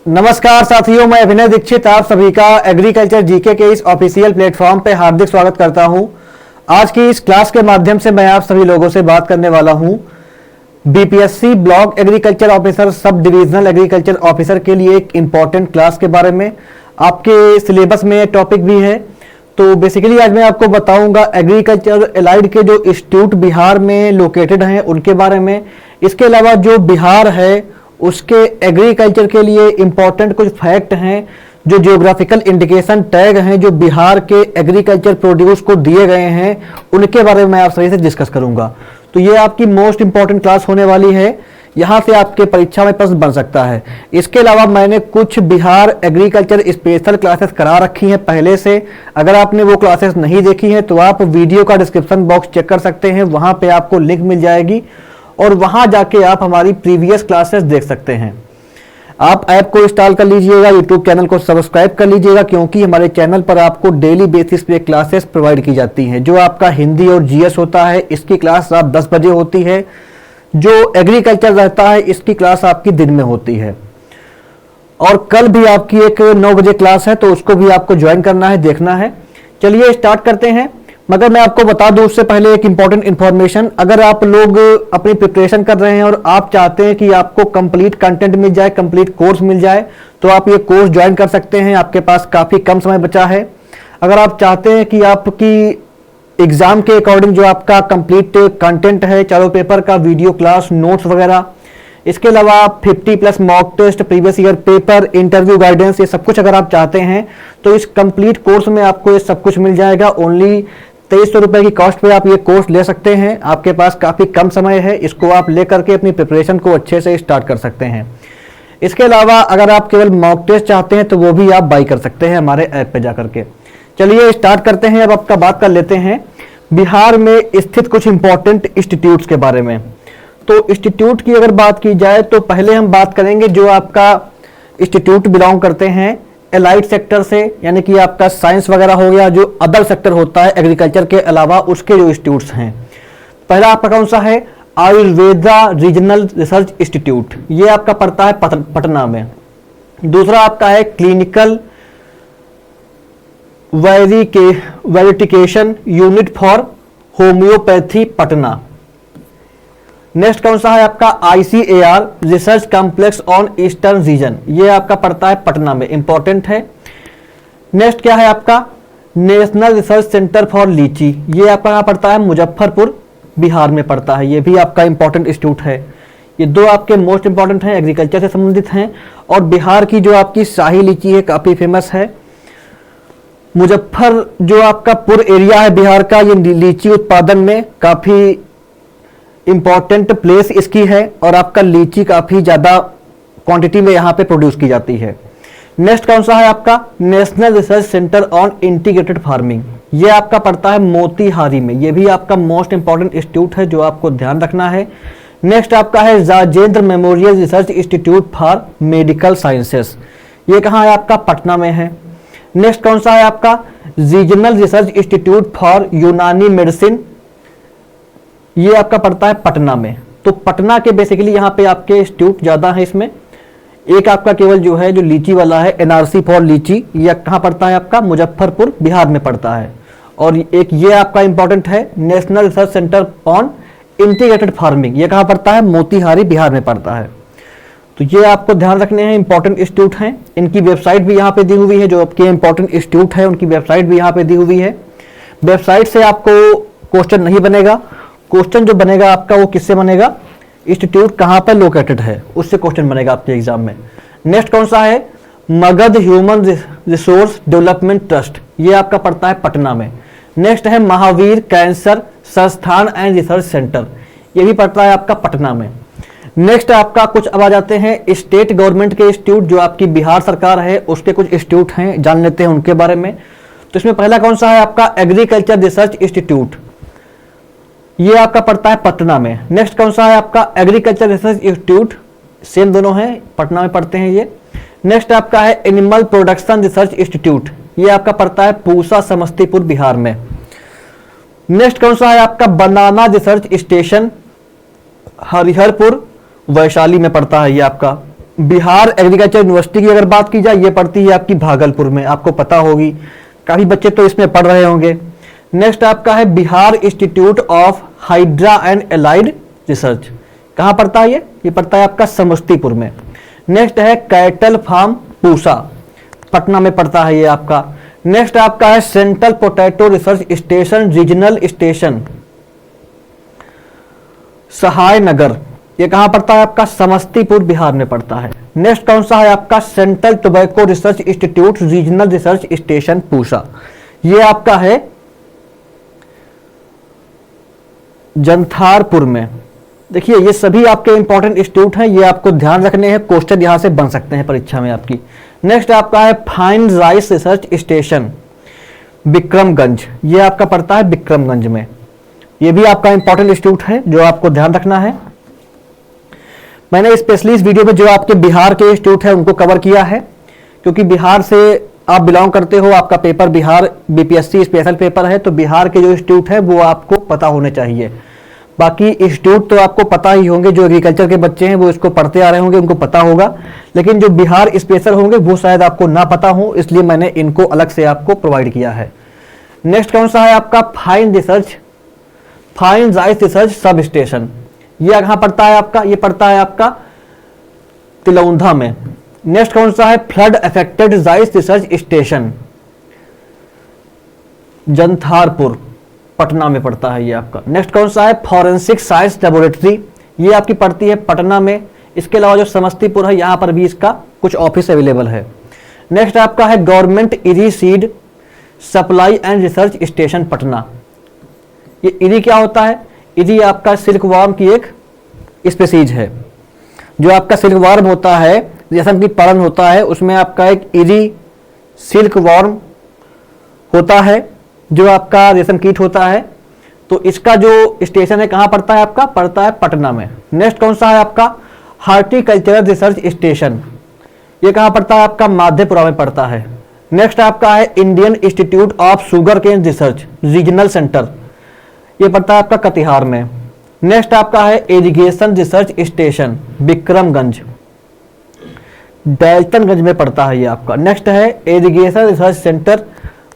नमस्कार साथियों, मैं अभिनय दीक्षित आप सभी का एग्रीकल्चर जीके के इस ऑफिशियल प्लेटफॉर्म पे हार्दिक स्वागत करता हूं। आज की इस क्लास के माध्यम से मैं आप सभी लोगों से बात करने वाला हूं BPSC block agriculture officer sub divisional agriculture officer के लिए एक इंपॉर्टेंट क्लास के बारे में। आपके सिलेबस में टॉपिक भी है। तो बेसिकली आज मैं आपको बताऊंगा एग्रीकल्चर एलाइड के जो इंस्टीट्यूट बिहार में लोकेटेड हैं उनके बारे में। इसके अलावा जो बिहार है उसके एग्रीकल्चर के लिए इंपॉर्टेंट कुछ फैक्ट हैं, जो जियोग्राफिकल इंडिकेशन टैग हैं जो बिहार के एग्रीकल्चर प्रोड्यूस को दिए गए हैं, उनके बारे में मैं आप सभी से डिस्कस करूंगा। तो ये आपकी मोस्ट इंपॉर्टेंट क्लास होने वाली है। यहाँ से आपके परीक्षा में प्रश्न बन सकता है। इसके अलावा मैंने कुछ बिहार एग्रीकल्चर स्पेशल क्लासेस करा रखी हैं पहले से। अगर आपने वो क्लासेस नहीं देखी हैं तो आप वीडियो का डिस्क्रिप्शन बॉक्स चेक कर सकते हैं, वहां पे आपको लिंक मिल जाएगी और वहां जाके आप हमारी प्रीवियस क्लासेस देख सकते हैं। आप ऐप को इंस्टॉल कर लीजिएगा, यूट्यूब चैनल को सब्सक्राइब कर लीजिएगा, क्योंकि हमारे चैनल पर आपको डेली बेसिस पे क्लासेस प्रोवाइड की जाती हैं। जो आपका हिंदी और जीएस होता है इसकी क्लास रात 10 बजे होती है। जो एग्रीकल्चर रहता है इसकी क्लास आपकी दिन में होती है। और कल भी आपकी एक 9 बजे क्लास है, तो उसको भी आपको ज्वाइन करना है, देखना है। चलिए स्टार्ट करते हैं। मगर मैं आपको बता दूं उससे पहले एक इंपॉर्टेंट इंफॉर्मेशन। अगर आप लोग अपनी प्रिपरेशन कर रहे हैं और आप चाहते हैं कि आपको कंप्लीट कंटेंट मिल जाए, कंप्लीट कोर्स मिल जाए, तो आप ये कोर्स ज्वाइन कर सकते हैं। आपके पास काफी कम समय बचा है। अगर आप चाहते हैं कि आपकी एग्जाम के अकॉर्डिंग जो आपका कंप्लीट कंटेंट है, चारों पेपर का वीडियो क्लास, नोट्स वगैरह, इसके अलावा 50+ mock test, previous year paper, interview guidance, ये सब कुछ अगर आप चाहते हैं तो इस कंप्लीट कोर्स में आपको ये सब कुछ मिल जाएगा। ओनली 2300 रुपए की कॉस्ट पे आप ये कोर्स ले सकते हैं। आपके पास काफी कम समय है, इसको आप लेकर के अपनी प्रिपरेशन को अच्छे से स्टार्ट कर सकते हैं। इसके अलावा अगर आप केवल मॉक टेस्ट चाहते हैं तो वो भी आप बाई कर सकते हैं हमारे ऐप पे जाकर के। चलिए स्टार्ट करते हैं। अब आपका बात कर लेते हैं बिहार में स्थित कुछ इंपॉर्टेंट इंस्टीट्यूट्स के बारे में। तो इंस्टीट्यूट की अगर बात की जाए तो पहले हम बात करेंगे जो आपका इंस्टीट्यूट बिलोंग करते हैं एलाइड सेक्टर से, यानी कि आपका साइंस वगैरह हो गया, जो अदर सेक्टर होता है एग्रीकल्चर के अलावा, उसके जो इंस्टीट्यूट्स हैं। पहला आपका कौन सा है? आयुर्वेदा रीजनल रिसर्च इंस्टीट्यूट, ये आपका पड़ता है पटना में। दूसरा आपका है clinical verification unit for homeopathy, Patna. Next कौन सा है आपका? ICAR research complex on eastern region, ये आपका पड़ता है पटना में, इंपॉर्टेंट है। नेक्स्ट क्या है आपका? नेशनल रिसर्च सेंटर फॉर लीची, ये आपका कहाँ पड़ता है? मुजफ्फरपुर, बिहार में पड़ता है। ये भी आपका इंपॉर्टेंट इंस्टीट्यूट है। ये दो आपके मोस्ट इंपॉर्टेंट हैं, एग्रीकल्चर से संबंधित हैं। और बिहार की जो आपकी शाही लीची है काफी फेमस है। मुजफ्फर जो आपका पुर एरिया है बिहार का, ये लीची उत्पादन में काफी इंपॉर्टेंट प्लेस इसकी है और आपका लीची काफी ज्यादा क्वांटिटी में यहां पे प्रोड्यूस की जाती है। नेक्स्ट कौन सा है आपका? National research centre on integrated farming, ये आपका पड़ता है मोतीहारी में। ये भी आपका मोस्ट इंपॉर्टेंट इंस्टीट्यूट है जो आपको ध्यान रखना है। नेक्स्ट आपका है Rajendra memorial research institute for medical sciences, ये कहाँ है आपका? पटना में है। नेक्स्ट कौन सा है आपका? रीजनल रिसर्च इंस्टीट्यूट फॉर यूनानी मेडिसिन, ये आपका पड़ता है पटना में। तो पटना के बेसिकली यहाँ पे आपके इंस्टीट्यूट ज्यादा है। इसमें एक आपका केवल जो है जो लीची वाला है NRC फॉर लीची, ये कहाँ पड़ता है आपका? मुजफ्फरपुर, बिहार में पड़ता है। और एक ये आपका इंपॉर्टेंट है national research centre on integrated farming, ये कहाँ पड़ता है? मोतीहारी, बिहार में पड़ता है। तो ये आपको ध्यान रखने हैं, इंपॉर्टेंट इंस्टीट्यूट हैं। इनकी वेबसाइट भी यहाँ पे दी हुई है, जो आपके इंपॉर्टेंट इंस्टीट्यूट है उनकी वेबसाइट भी यहाँ पे दी हुई है। वेबसाइट से आपको क्वेश्चन नहीं बनेगा, क्वेश्चन जो बनेगा आपका वो किससे बनेगा? इंस्टीट्यूट कहाँ पर लोकेटेड है उससे क्वेश्चन बनेगा आपके एग्जाम में। नेक्स्ट कौन सा है? Magadh human resource development trust, ये आपका पड़ता है पटना में। नेक्स्ट है महावीर कैंसर संस्थान एंड रिसर्च सेंटर, ये भी पड़ता है आपका पटना में। नेक्स्ट आपका कुछ अब आ जाते हैं स्टेट गवर्नमेंट के इंस्टीट्यूट, जो आपकी बिहार सरकार है उसके कुछ इंस्टीट्यूट हैं, जान लेते हैं उनके बारे में। तो इसमें पहला कौन सा है आपका? एग्रीकल्चर रिसर्च इंस्टीट्यूट, ये आपका पड़ता है पटना में। नेक्स्ट कौन सा है आपका? एग्रीकल्चर रिसर्च इंस्टीट्यूट, सेम दोनों हैं, पटना में पढ़ते हैं ये। नेक्स्ट आपका है एनिमल प्रोडक्शन रिसर्च इंस्टीट्यूट, ये आपका पड़ता है पूसा, समस्तीपुर, बिहार में। नेक्स्ट कौन सा है आपका? बनाना रिसर्च स्टेशन, हरिहरपुर, वैशाली में पड़ता है ये आपका। बिहार एग्रीकल्चर यूनिवर्सिटी की अगर बात की जाए, ये पड़ती है आपकी भागलपुर में, आपको पता होगी, काफी बच्चे तो इसमें पढ़ रहे होंगे। नेक्स्ट आपका है Bihar institute of hydra and allied research, कहां पड़ता है ये पड़ता है आपका समस्तीपुर में। नेक्स्ट है कैटल फार्म पूसा, पटना में पड़ता है ये आपका। नेक्स्ट आपका है central potato research station regional station Sahay Nagar, ये कहां पड़ता है आपका समस्तीपुर बिहार में पड़ता है। नेक्स्ट कौन सा है आपका central tobacco research institute regional research station Pusa, ये आपका है जंथारपुर में। देखिए ये सभी आपके इंपॉर्टेंट इंस्टीट्यूट हैं, ये आपको ध्यान रखने हैं, क्वेश्चन यहां से बन सकते हैं परीक्षा में आपकी। नेक्स्ट आपका है fine rice research station Vikramganj, ये आपका पड़ता है विक्रमगंज में, ये भी आपका इंपॉर्टेंट इंस्टीट्यूट है जो आपको ध्यान रखना है। मैंने स्पेशली इस वीडियो में जो आपके बिहार के इंस्टीट्यूट है उनको कवर किया है, क्योंकि बिहार से आप बिलोंग करते हो, आपका paper Bihar BPSC special paper है, तो बिहार के जो इंस्टीट्यूट है वो आपको पता होने चाहिए। बाकी इंस्टीट्यूट तो आपको पता ही होंगे, जो एग्रीकल्चर के बच्चे हैं वो इसको पढ़ते आ रहे होंगे, उनको पता होगा, लेकिन जो बिहार स्पेशल होंगे वो शायद आपको ना पता हो, इसलिए मैंने इनको अलग से आपको प्रोवाइड किया है। नेक्स्ट कौन सा है आपका fine rice research sub station, ये कहां पड़ता है आपका, ये पड़ता है आपका तिलौंधा में। नेक्स्ट कौन सा है flood affected rice research station Jantharpur, Patna में पड़ता है ये आपका। नेक्स्ट कौन सा है फॉरेंसिक साइंस लेबोरेटरी, ये आपकी पड़ती है पटना में। इसके अलावा जो समस्तीपुर है यहां पर भी इसका कुछ ऑफिस अवेलेबल है। नेक्स्ट आपका है government eri seed supply and research station Patna, ये इरी क्या होता है, इरी आपका सिल्क वार्म की एक स्पीसीज है। जो आपका सिल्क वार्म होता है, रेशम की पड़न होता है, उसमें आपका एक इरी सिल्क वार्म होता है जो आपका रेशम कीट होता है। तो इसका जो स्टेशन है कहां पड़ता है आपका, पड़ता है पटना में। नेक्स्ट कौन सा है आपका हार्टिकल्चरल रिसर्च स्टेशन, ये कहां पड़ता है आपका माधेपुरा में पड़ता है। नेक्स्ट आपका है Indian institute of sugarcane research regional centre, ये पड़ता है आपका कटिहार में। नेक्स्ट आपका है irrigation research station Vikramganj, Daltonganj में पड़ता है ये आपका। नेक्स्ट है इरिगेशन रिसर्च सेंटर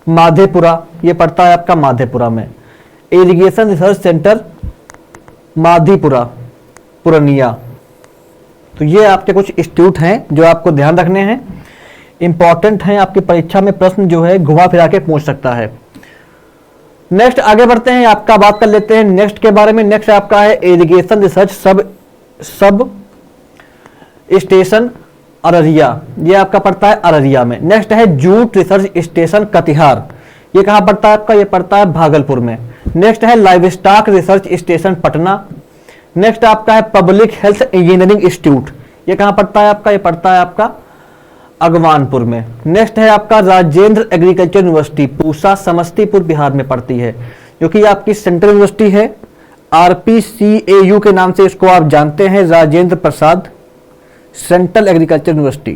माधेपुरा, ये पड़ता है आपका माधेपुरा में। Irrigation research centre Madhepura Purnia. तो ये आपके कुछ इंस्टीट्यूट हैं जो आपको ध्यान रखने हैं, इंपॉर्टेंट हैं, आपकी परीक्षा में प्रश्न जो है घुमा फिरा के पूछ सकता है। नेक्स्ट आगे बढ़ते हैं, आपका बात कर लेते हैं नेक्स्ट के बारे में। नेक्स्ट आपका है irrigation research sub station Araria, ये आपका पड़ता है अररिया में। नेक्स्ट है जूट रिसर्च स्टेशन कटिहार, ये कहां पड़ता है आपका, ये पड़ता है भागलपुर में। नेक्स्ट है live stock research station Patna. Next आपका है पब्लिक हेल्थ इंजीनियरिंग इंस्टीट्यूट, ये कहां पड़ता है आपका, ये पड़ता है आपका अगवानपुर में। नेक्स्ट है आपका राजेंद्र एग्रीकल्चर यूनिवर्सिटी पूसा, समस्तीपुर बिहार में पड़ती है, जो कि आपकी सेंट्रल यूनिवर्सिटी है। RPCAU के नाम से इसको आप जानते हैं, Rajendra Prasad central agriculture university.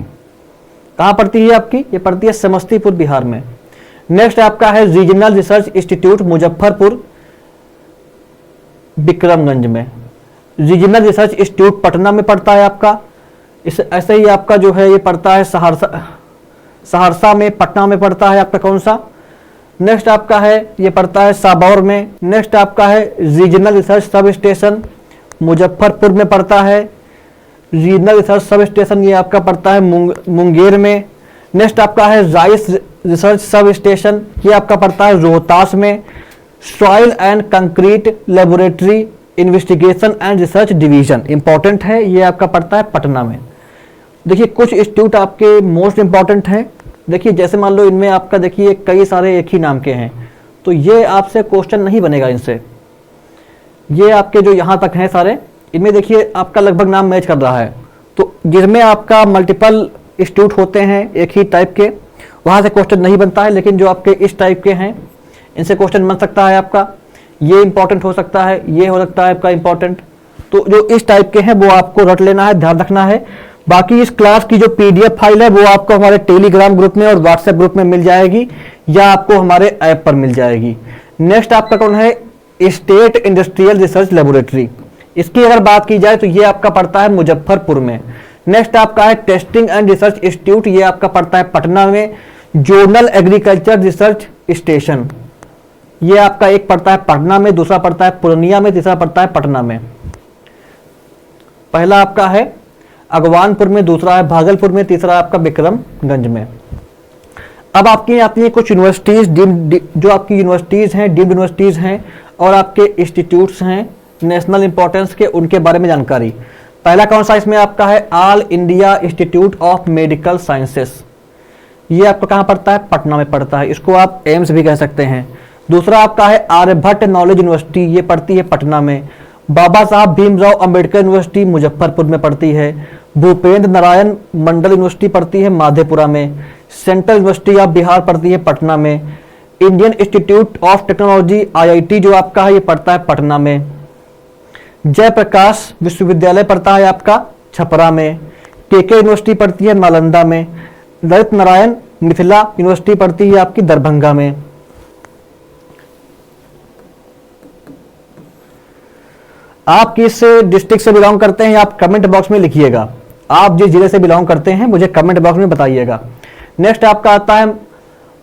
कहां पड़ती है आपकी, ये पड़ती है समस्तीपुर बिहार में। नेक्स्ट आपका है regional research institute Muzaffarpur Vikramganj में। रीजनल रिसर्च इंस्टीट्यूट पटना में पड़ता है आपका। इस ऐसे ही आपका जो है ये पड़ता है सहरसा में, पटना में पड़ता है आपका कौन सा। नेक्स्ट आपका है ये पड़ता है साबौर में। नेक्स्ट आपका है regional research sub station Muzaffarpur में पड़ता है। रीजनल रिसर्च सब स्टेशन ये आपका पड़ता है मुंगेर में। नेक्स्ट आपका है राइस रिसर्च सब स्टेशन, ये आपका पड़ता है रोहतास में। Soil and concrete laboratory investigation and research division important है, ये आपका पड़ता है पटना में। देखिए कुछ इंस्टीट्यूट आपके मोस्ट इंपॉर्टेंट हैं। देखिए जैसे मान लो इनमें आपका देखिए कई सारे एक ही नाम के हैं, तो ये आपसे क्वेश्चन नहीं बनेगा इनसे। ये आपके जो यहाँ तक हैं सारे, इनमें देखिए आपका लगभग नाम मैच कर रहा है। तो जिसमें आपका मल्टीपल इंस्टीट्यूट होते हैं एक ही टाइप के, वहाँ से क्वेश्चन नहीं बनता है, लेकिन जो आपके इस टाइप के हैं इनसे क्वेश्चन बन सकता है आपका। ये इंपॉर्टेंट हो सकता है, ये हो सकता है आपका इंपॉर्टेंट। तो जो इस टाइप के हैं वो आपको रट लेना है, ध्यान रखना है। बाकी इस क्लास की जो PDF फाइल है वो आपको हमारे टेलीग्राम ग्रुप में और व्हाट्सएप ग्रुप में मिल जाएगी, या आपको हमारे ऐप पर मिल जाएगी। नेक्स्ट आपका कौन है, स्टेट इंडस्ट्रियल रिसर्च लेबोरेटरी। इसकी अगर बात की जाए तो ये आपका पड़ता है मुजफ्फरपुर में। नेक्स्ट आपका है टेस्टिंग एंड रिसर्च इंस्टीट्यूट, ये आपका पड़ता है पटना में। जोनल एग्रीकल्चर रिसर्च स्टेशन, ये आपका एक पड़ता है पटना में, दूसरा पड़ता है पूर्णिया में, तीसरा पड़ता है पटना में। पहला आपका है अगवानपुर में, दूसरा है भागलपुर में, तीसरा आपका विक्रमगंज में। अब आपकी आती है कुछ यूनिवर्सिटीज, जो आपकी यूनिवर्सिटीज हैं, डीम्ड यूनिवर्सिटीज हैं और आपके इंस्टीट्यूट्स हैं नेशनल इंपॉर्टेंस के, उनके बारे में जानकारी। पहला कौन सा इसमें आपका है all India institute of medical sciences, ये आपका कहाँ पड़ता है, पटना में पड़ता है, इसको आप एम्स भी कह सकते हैं। दूसरा आपका है आर्यभट्ट नॉलेज यूनिवर्सिटी, ये पड़ती है पटना में। बाबा साहब भीमराव अंबेडकर यूनिवर्सिटी मुजफ्फरपुर में पड़ती है। भूपेंद्र नारायण मंडल यूनिवर्सिटी पड़ती है माधेपुरा में। सेंट्रल यूनिवर्सिटी ऑफ बिहार पड़ती है पटना में। Indian institute of technology IIT जो आपका है ये पड़ता है पटना में। जयप्रकाश विश्वविद्यालय पड़ता है आपका छपरा में। KK यूनिवर्सिटी पड़ती है नालंदा में। ललित नारायण मिथिला यूनिवर्सिटी पड़ती है आपकी दरभंगा में। आप किस डिस्ट्रिक्ट से बिलोंग करते हैं आप कमेंट बॉक्स में लिखिएगा, आप जिस जिले से बिलोंग करते हैं मुझे कमेंट बॉक्स में बताइएगा। नेक्स्ट आपका आता है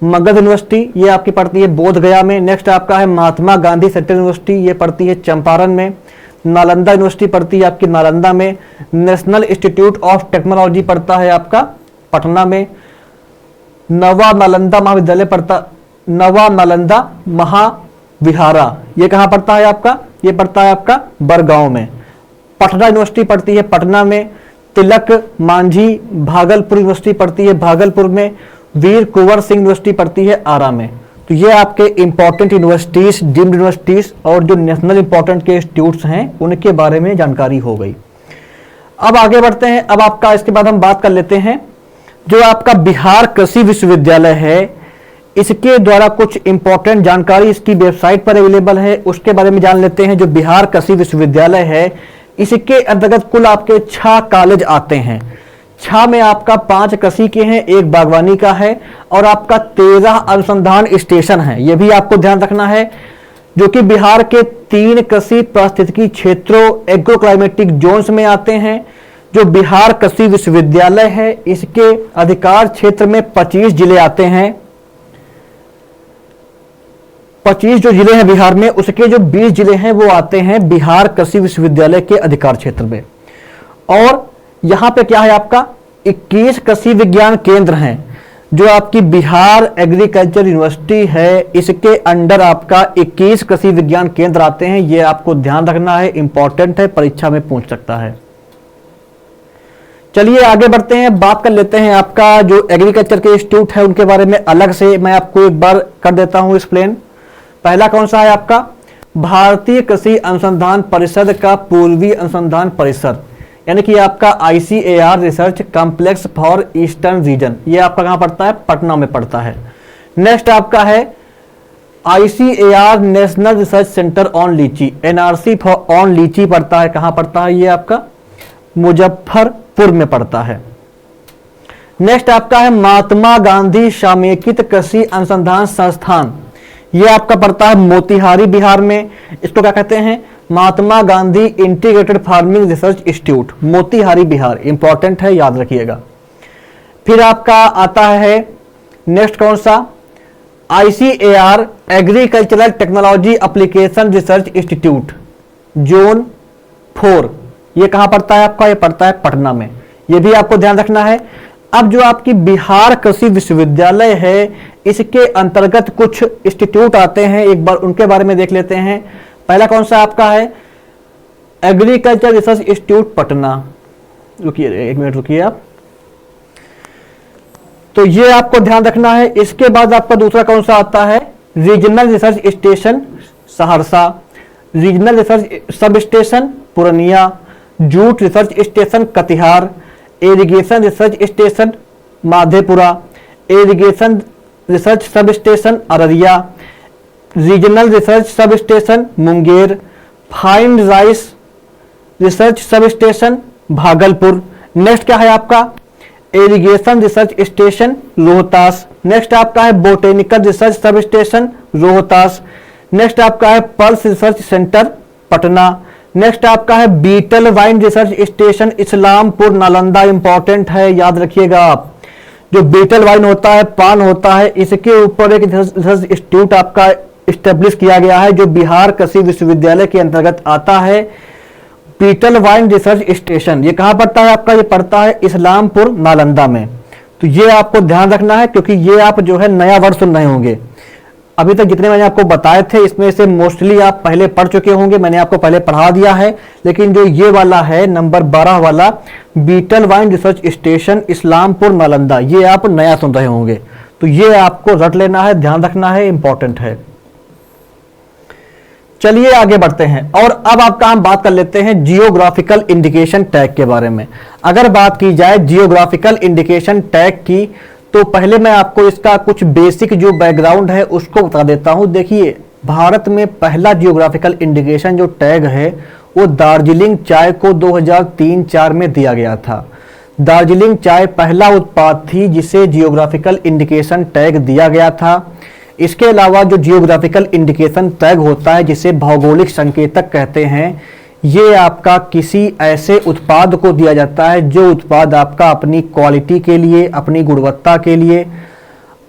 मगध यूनिवर्सिटी, ये आपकी पड़ती है बोध गया में। नेक्स्ट आपका है महात्मा गांधी सेंट्रल यूनिवर्सिटी, ये पड़ती है चंपारण में। नालंदा यूनिवर्सिटी पड़ती है आपकी नालंदा में। नेशनल इंस्टीट्यूट ऑफ टेक्नोलॉजी पड़ता है आपका पटना में। नवा नालंदा महाविद्यालय पड़ता, नवा नालंदा महाविहारा, ये कहाँ पड़ता है आपका, ये पड़ता है आपका बरगांव में। पटना यूनिवर्सिटी पड़ती है पटना में। तिलक मांझी भागलपुर यूनिवर्सिटी पड़ती है भागलपुर में। वीर कुंवर सिंह यूनिवर्सिटी पड़ती है आरा में। तो ये आपके इंपॉर्टेंट यूनिवर्सिटीज, डीम्ड यूनिवर्सिटीज और जो नेशनल इंपॉर्टेंट के इंस्टीट्यूट्स हैं उनके बारे में जानकारी हो गई। अब आगे बढ़ते हैं। अब आपका इसके बाद हम बात कर लेते हैं जो आपका बिहार कृषि विश्वविद्यालय है, इसके द्वारा कुछ इंपॉर्टेंट जानकारी इसकी वेबसाइट पर अवेलेबल है, उसके बारे में जान लेते हैं। जो बिहार कृषि विश्वविद्यालय है इसके अंतर्गत कुल आपके 6 कॉलेज आते हैं। 6 में आपका 5 कृषि के हैं, 1 बागवानी का है और आपका 13 अनुसंधान स्टेशन है। यह भी आपको ध्यान रखना है, जो कि बिहार के 3 कृषि पारिस्थितिकी क्षेत्रों एग्रो क्लाइमेटिक जोन्स में आते हैं। जो बिहार कृषि विश्वविद्यालय है इसके अधिकार क्षेत्र में 25 जिले आते हैं। 25 जो जिले हैं बिहार में, उसके जो 20 जिले हैं वो आते हैं बिहार कृषि विश्वविद्यालय के अधिकार क्षेत्र में। और यहां पे क्या है आपका 21 कृषि विज्ञान केंद्र हैं। जो आपकी बिहार एग्रीकल्चर यूनिवर्सिटी है इसके अंडर आपका 21 कृषि विज्ञान केंद्र आते हैं। ये आपको ध्यान रखना है, इंपॉर्टेंट है, परीक्षा में पूछ सकता है। चलिए आगे बढ़ते हैं, बात कर लेते हैं आपका जो एग्रीकल्चर के इंस्टीट्यूट है उनके बारे में अलग से मैं आपको एक बार कर देता हूं एक्सप्लेन। पहला कौन सा है आपका भारतीय कृषि अनुसंधान परिषद का पूर्वी अनुसंधान परिसर, यानी कि आपका ICAR research complex for eastern region, ये आपका कहां पड़ता है, पटना में पड़ता है। नेक्स्ट आपका है ICAR national research centre on लीची, NRC ऑन लीची पड़ता है, कहां पड़ता है, ये आपका मुजफ्फरपुर में पड़ता है। नेक्स्ट आपका है महात्मा गांधी समेकित कृषि अनुसंधान संस्थान, ये आपका पड़ता है मोतिहारी बिहार में। इसको क्या कहते हैं, Mahatma Gandhi integrated farming research institute, Motihari Bihar, important है, याद रखिएगा। फिर आपका आता है नेक्स्ट कौन सा ICAR agricultural technology application research institute zone 4, ये कहां पड़ता है आपका, ये पड़ता है पटना में। ये भी आपको ध्यान रखना है। अब जो आपकी बिहार कृषि विश्वविद्यालय है इसके अंतर्गत कुछ इंस्टीट्यूट आते हैं, एक बार उनके बारे में देख लेते हैं। पहला कौन सा आपका है एग्रीकल्चर रिसर्च इंस्टीट्यूट पटना, रुकिए एक मिनट रुकिए आप, तो ये आपको ध्यान रखना है। इसके बाद आपका दूसरा कौन सा आता है regional research station Saharsa, regional research sub station Purnia, jute research station Katihar, irrigation research station Madhepura, irrigation research sub station Araria, regional research sub station Munger, fine rice research sub station Bhagalpur. Next क्या है आपका irrigation research station Rohtas. Next आपका है botanical research sub station Rohtas. Next आपका है pulse research centre Patna. Next आपका है betel vine research station Islampur Nalanda, important है, याद रखिएगा आप। जो बीटल वाइन होता है, पान होता है, इसके ऊपर एक रिसर्च इंस्टीट्यूट आपका इस्टेब्लिश किया गया है जो बिहार कृषि विश्वविद्यालय के अंतर्गत आता है। बीटल वाइन रिसर्च स्टेशन ये कहां पड़ता है आपका? ये पड़ता है इस्लामपुर नालंदा में। तो ये आपको ध्यान रखना है क्योंकि ये आप जो है नया वर्ड सुन रहे होंगे। अभी तक जितने मैंने आपको बताए थे इसमें से मोस्टली आप पहले पढ़ चुके होंगे, मैंने आपको पहले पढ़ा दिया है। लेकिन जो ये वाला है नंबर 12 वाला betel vine research station Islampur Nalanda, ये आप नया सुन रहे होंगे। तो ये आपको रट लेना है, ध्यान रखना है, इंपॉर्टेंट है। चलिए आगे बढ़ते हैं और अब आपका हम बात कर लेते हैं जियोग्राफिकल इंडिकेशन टैग के बारे में। अगर बात की जाए जियोग्राफिकल इंडिकेशन टैग की तो पहले मैं आपको इसका कुछ बेसिक जो बैकग्राउंड है उसको बता देता हूं। देखिए, भारत में पहला जियोग्राफिकल इंडिकेशन जो टैग है वो दार्जिलिंग चाय को 2003-4 में दिया गया था। दार्जिलिंग चाय पहला उत्पाद थी जिसे जियोग्राफिकल इंडिकेशन टैग दिया गया था। इसके अलावा जो जियोग्राफिकल इंडिकेशन टैग होता है जिसे भौगोलिक संकेतक कहते हैं, ये आपका किसी ऐसे उत्पाद को दिया जाता है जो उत्पाद आपका अपनी क्वालिटी के लिए, अपनी गुणवत्ता के लिए,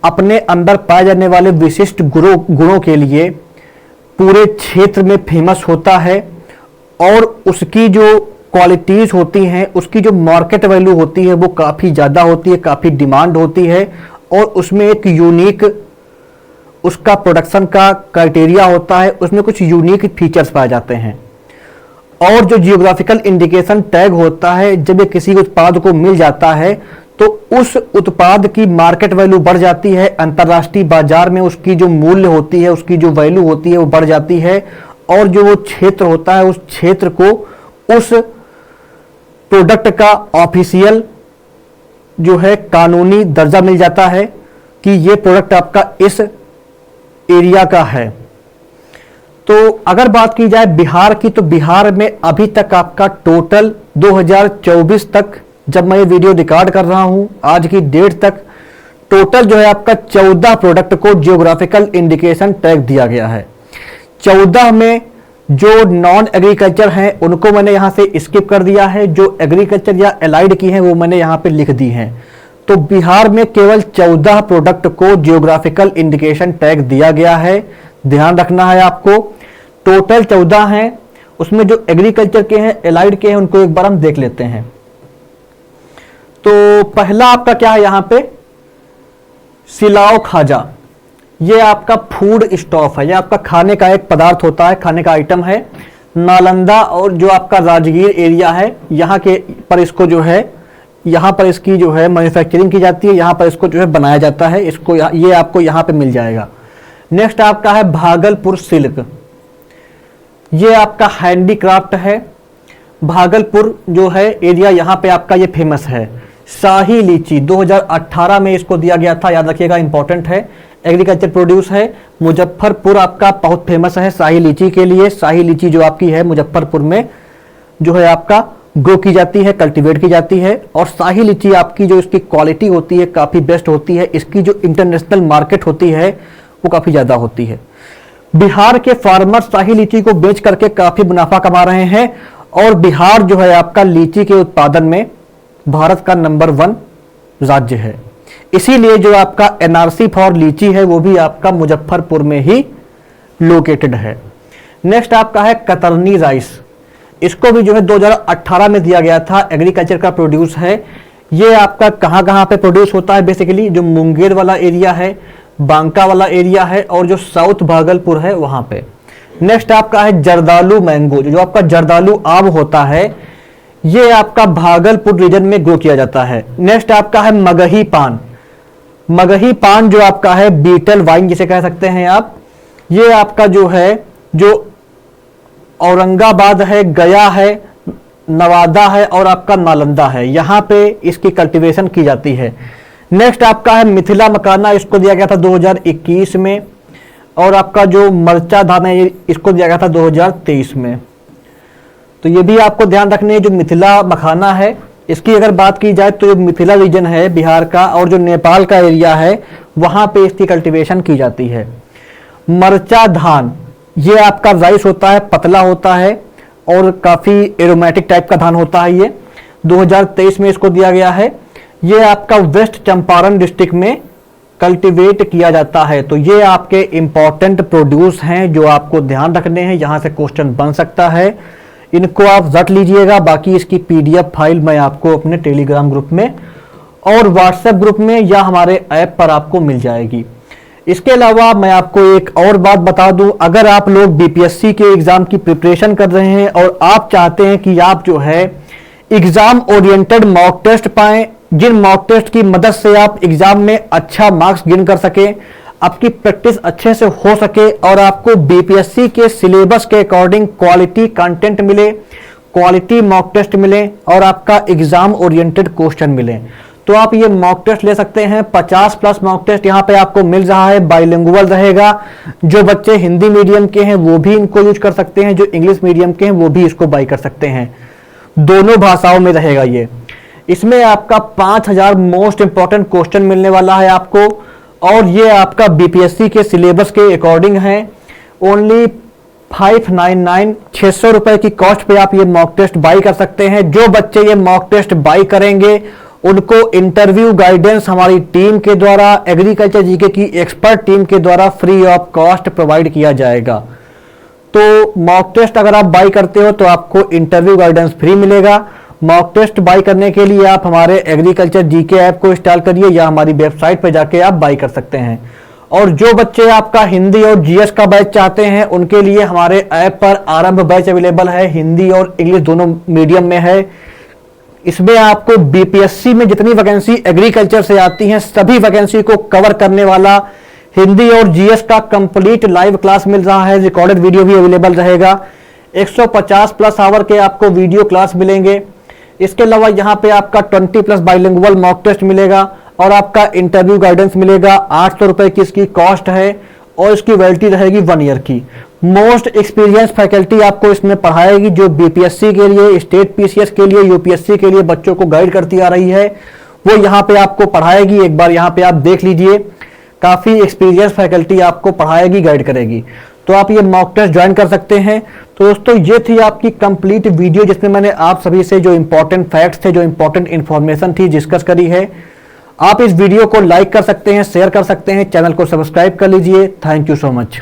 अपने अंदर पाए जाने वाले विशिष्ट गुणों के लिए पूरे क्षेत्र में फेमस होता है और उसकी जो क्वालिटीज होती हैं, उसकी जो मार्केट वैल्यू होती है वो काफ़ी ज़्यादा होती है, काफ़ी डिमांड होती है और उसमें एक यूनिक उसका प्रोडक्शन का क्राइटेरिया होता है, उसमें कुछ यूनिक फीचर्स पाए जाते हैं। और जो जियोग्राफिकल इंडिकेशन टैग होता है, जब ये किसी उत्पाद को मिल जाता है तो उस उत्पाद की मार्केट वैल्यू बढ़ जाती है, अंतर्राष्ट्रीय बाजार में उसकी जो मूल्य होती है, उसकी जो वैल्यू होती है वो बढ़ जाती है और जो वो क्षेत्र होता है उस क्षेत्र को उस प्रोडक्ट का ऑफिशियल जो है कानूनी दर्जा मिल जाता है कि ये प्रोडक्ट आपका इस एरिया का है। तो अगर बात की जाए बिहार की तो बिहार में अभी तक आपका टोटल 2024 तक, जब मैं ये वीडियो रिकॉर्ड कर रहा हूं आज की डेट तक, टोटल जो है आपका 14 प्रोडक्ट को जियोग्राफिकल इंडिकेशन टैग दिया गया है। 14 में जो नॉन एग्रीकल्चर हैं उनको मैंने यहां से स्किप कर दिया है, जो एग्रीकल्चर या एलाइड की हैं वो मैंने यहां पे लिख दी हैं। तो बिहार में केवल 14 प्रोडक्ट को जियोग्राफिकल इंडिकेशन टैग दिया गया है, ध्यान रखना है आपको। टोटल 14 हैं, उसमें जो एग्रीकल्चर के हैं, एलाइड के हैं, उनको एक बार हम देख लेते हैं। तो पहला आपका क्या है यहां पे? सिलाव खाजा। ये आपका फूड स्टॉफ है, ये आपका खाने का एक पदार्थ होता है, खाने का आइटम है। नालंदा और जो आपका राजगीर एरिया है यहाँ के पर इसको जो है, यहाँ पर इसकी जो है मैन्युफैक्चरिंग की जाती है, यहाँ पर इसको जो है बनाया जाता है। इसको ये आपको यहाँ पे मिल जाएगा। नेक्स्ट आपका है भागलपुर सिल्क। ये आपका हैंडीक्राफ्ट है। भागलपुर जो है एरिया यहाँ पे आपका ये फेमस है। शाही लीची 2018 में इसको दिया गया था, याद रखिएगा, इंपॉर्टेंट है। एग्रीकल्चर प्रोड्यूस है। मुजफ्फरपुर आपका बहुत फेमस है शाही लीची के लिए। शाही लीची जो आपकी है मुजफ्फरपुर में जो है आपका ग्रो की जाती है, कल्टीवेट की जाती है। और शाही लीची आपकी जो इसकी क्वालिटी होती है काफ़ी बेस्ट होती है। इसकी जो इंटरनेशनल मार्केट होती है वो काफ़ी ज़्यादा होती है। बिहार के फार्मर शाही लीची को बेच करके काफ़ी मुनाफा कमा रहे हैं और बिहार जो है आपका लीची के उत्पादन में भारत का नंबर 1 राज्य है। इसीलिए जो आपका एनआरसी फॉर लीची है वो भी आपका मुजफ्फरपुर में ही लोकेटेड है। नेक्स्ट आपका है कतरनी राइस। इसको भी जो है 2018 में दिया गया था, एग्रीकल्चर का प्रोड्यूस है। ये आपका कहाँ पे प्रोड्यूस होता है? बेसिकली जो मुंगेर वाला एरिया है, बांका वाला एरिया है और जो साउथ भागलपुर है वहां पे। नेक्स्ट आपका है जर्दालू मैंगो। जो आपका जर्दालू आम होता है ये आपका भागलपुर रीजन में ग्रो किया जाता है। नेक्स्ट आपका है मगही पान। मगही पान जो आपका है बीटल वाइन जिसे कह सकते हैं आप, ये आपका जो है जो औरंगाबाद है, गया है, नवादा है और आपका नालंदा है, यहाँ पे इसकी कल्टीवेशन की जाती है। नेक्स्ट आपका है मिथिला मकाना। इसको दिया गया था 2021 में। और आपका जो मरचा धान है इसको दिया गया था 2023 में। तो ये भी आपको ध्यान रखने है। जो मिथिला मखाना है इसकी अगर बात की जाए तो जो मिथिला रीजन है बिहार का और जो नेपाल का एरिया है वहां पे इसकी कल्टीवेशन की जाती है। मरचा धान ये आपका राइस होता है, पतला होता है और काफ़ी एरोमेटिक टाइप का धान होता है। ये 2023 में इसको दिया गया है। ये आपका वेस्ट चंपारण डिस्ट्रिक्ट में कल्टीवेट किया जाता है। तो ये आपके इंपॉर्टेंट प्रोड्यूस हैं जो आपको ध्यान रखने हैं, यहाँ से क्वेश्चन बन सकता है, इनको आप रट लीजिएगा। बाकी इसकी PDF फाइल मैं आपको अपने टेलीग्राम ग्रुप में और व्हाट्सएप ग्रुप में या हमारे ऐप पर आपको मिल जाएगी। इसके अलावा मैं आपको एक और बात बता दूं, अगर आप लोग BPSC के एग्जाम की प्रिपरेशन कर रहे हैं और आप चाहते हैं कि आप जो है एग्जाम ओरिएंटेड मॉक टेस्ट पाएं, जिन मॉक टेस्ट की मदद से आप एग्जाम में अच्छा मार्क्स गेन कर सके, आपकी प्रैक्टिस अच्छे से हो सके और आपको BPSC के सिलेबस के अकॉर्डिंग क्वालिटी कंटेंट मिले, क्वालिटी मॉक टेस्ट मिले और आपका एग्जाम ओरिएंटेड क्वेश्चन मिले, तो आप ये मॉक टेस्ट ले सकते हैं। 50+ मॉक टेस्ट यहाँ पे आपको मिल रहा है, बाइलिंगुअल रहेगा। जो बच्चे हिंदी मीडियम के हैं वो भी इनको यूज कर सकते हैं, जो इंग्लिश मीडियम के हैं वो भी इसको बाई कर सकते हैं। दोनों भाषाओं में रहेगा ये। इसमें आपका 5000 मोस्ट इंपॉर्टेंट क्वेश्चन मिलने वाला है आपको और ये आपका BPSC के सिलेबस के अकॉर्डिंग है। ओनली 599 600 रुपए की कॉस्ट पे आप ये मॉक टेस्ट बाई कर सकते हैं। जो बच्चे ये मॉक टेस्ट बाई करेंगे उनको इंटरव्यू गाइडेंस हमारी टीम के द्वारा, एग्रीकल्चर जीके की एक्सपर्ट टीम के द्वारा फ्री ऑफ कॉस्ट प्रोवाइड किया जाएगा। तो मॉक टेस्ट अगर आप बाई करते हो तो आपको इंटरव्यू गाइडेंस फ्री मिलेगा। मॉक टेस्ट बाई करने के लिए आप हमारे एग्रीकल्चर जीके ऐप को इंस्टॉल करिए या हमारी वेबसाइट पर जाके आप बाई कर सकते हैं। और जो बच्चे आपका हिंदी और GS का बैच चाहते हैं उनके लिए हमारे ऐप पर आरंभ बैच अवेलेबल है, हिंदी और इंग्लिश दोनों मीडियम में है। इसमें आपको BPSC में जितनी वैकेंसी एग्रीकल्चर से आती हैं सभी वैकेंसी को कवर करने वाला हिंदी और GS का कंप्लीट लाइव क्लास मिल रहा है। रिकॉर्डेड वीडियो भी अवेलेबल रहेगा। 150+ आवर के आपको वीडियो क्लास मिलेंगे। इसके अलावा यहाँ पे आपका 20+ बाइलिंगुअल मॉक टेस्ट मिलेगा और आपका इंटरव्यू गाइडेंस मिलेगा। 800 रुपए की इसकी कॉस्ट है और इसकी वैलिडिटी रहेगी 1 ईयर की। मोस्ट एक्सपीरियंस फैकल्टी आपको इसमें पढ़ाएगी जो BPSC के लिए, स्टेट PCS के लिए, UPSC के लिए बच्चों को गाइड करती आ रही है, वो यहाँ पे आपको पढ़ाएगी। एक बार यहाँ पे आप देख लीजिए, काफी एक्सपीरियंस फैकल्टी आपको पढ़ाएगी, गाइड करेगी। तो आप ये मॉक टेस्ट ज्वाइन कर सकते हैं। तो दोस्तों ये थी आपकी कंप्लीट वीडियो जिसमें मैंने आप सभी से जो इंपॉर्टेंट फैक्ट्स थे, जो इंपॉर्टेंट इंफॉर्मेशन थी डिस्कस करी है। आप इस वीडियो को लाइक कर सकते हैं, शेयर कर सकते हैं, चैनल को सब्सक्राइब कर लीजिए। Thank you so much.